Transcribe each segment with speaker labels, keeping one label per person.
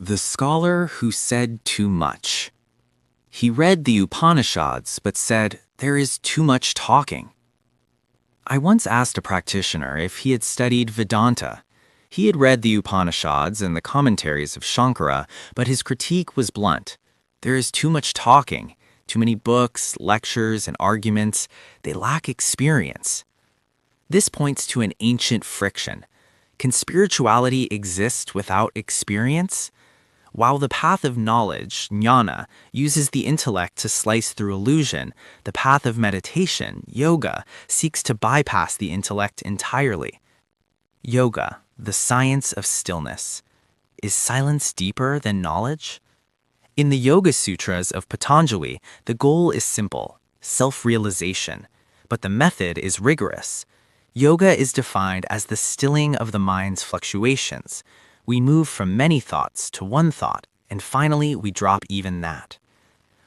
Speaker 1: The scholar who said too much. He read the Upanishads but said, "There is too much talking." I once asked a practitioner if he had studied Vedanta. He had read the Upanishads and the commentaries of Shankara, but his critique was blunt. There is too much talking, too many books, lectures, and arguments. They lack experience. This points to an ancient friction. Can spirituality exist without experience? While the path of knowledge, Jnana, uses the intellect to slice through illusion, the path of meditation, yoga, seeks to bypass the intellect entirely. Yoga, the science of stillness. Is silence deeper than knowledge? In the Yoga Sutras of Patanjali, the goal is simple, self-realization, but the method is rigorous. Yoga is defined as the stilling of the mind's fluctuations. We move from many thoughts to one thought, and finally we drop even that.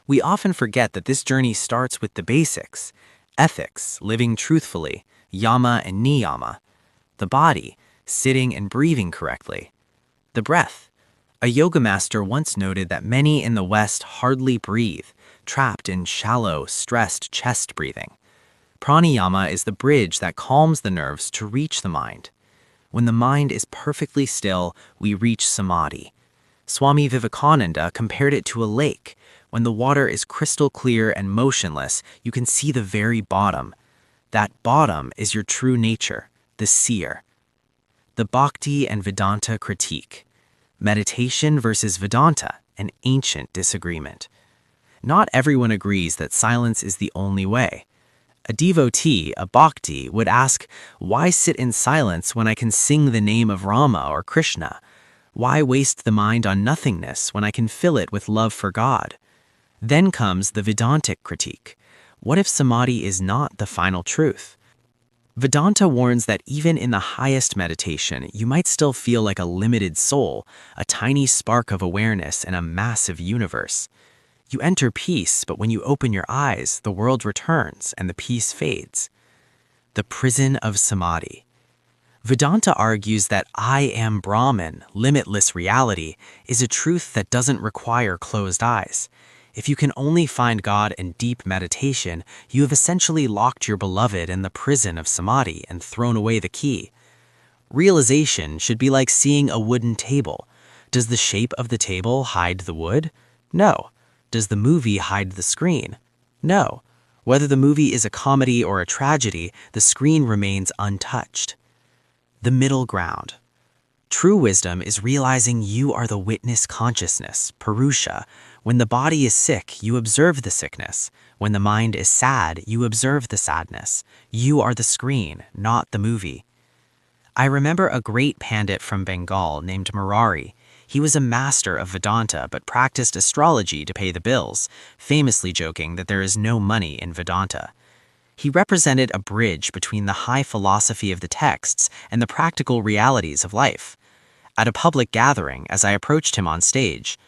Speaker 1: We often forget that this journey starts with the basics: ethics, living truthfully, yama and niyama; the body, sitting and breathing correctly; the breath. A yoga master once noted that many in the West hardly breathe, trapped in shallow, stressed chest breathing. Pranayama is the bridge that calms the nerves to reach the mind. When the mind is perfectly still, we reach Samadhi. Swami Vivekananda compared it to a lake. When the water is crystal clear and motionless, you can see the very bottom. That bottom is your true nature, the seer. The Bhakti and Vedanta critique. Meditation versus Vedanta, an ancient disagreement. Not everyone agrees that silence is the only way. A devotee, a bhakti, would ask, why sit in silence when I can sing the name of Rama or Krishna? Why waste the mind on nothingness when I can fill it with love for God? Then comes the Vedantic critique. What if Samadhi is not the final truth? Vedanta warns that even in the highest meditation, you might still feel like a limited soul, a tiny spark of awareness in a massive universe. You enter peace, but when you open your eyes, the world returns and the peace fades. The prison of Samadhi. Vedanta argues that I am Brahman, limitless reality, is a truth that doesn't require closed eyes. If you can only find God in deep meditation, you have essentially locked your beloved in the prison of Samadhi and thrown away the key. Realization should be like seeing a wooden table. Does the shape of the table hide the wood? No. Does the movie hide the screen? No. Whether the movie is a comedy or a tragedy, the screen remains untouched. The middle ground. True wisdom is realizing you are the witness consciousness, Purusha. When the body is sick, you observe the sickness. When the mind is sad, you observe the sadness. You are the screen, not the movie. I remember a great pandit from Bengal named Murari. He was a master of Vedanta but practiced astrology to pay the bills, famously joking that there is no money in Vedanta. He represented a bridge between the high philosophy of the texts and the practical realities of life. At a public gathering, as I approached him on stage,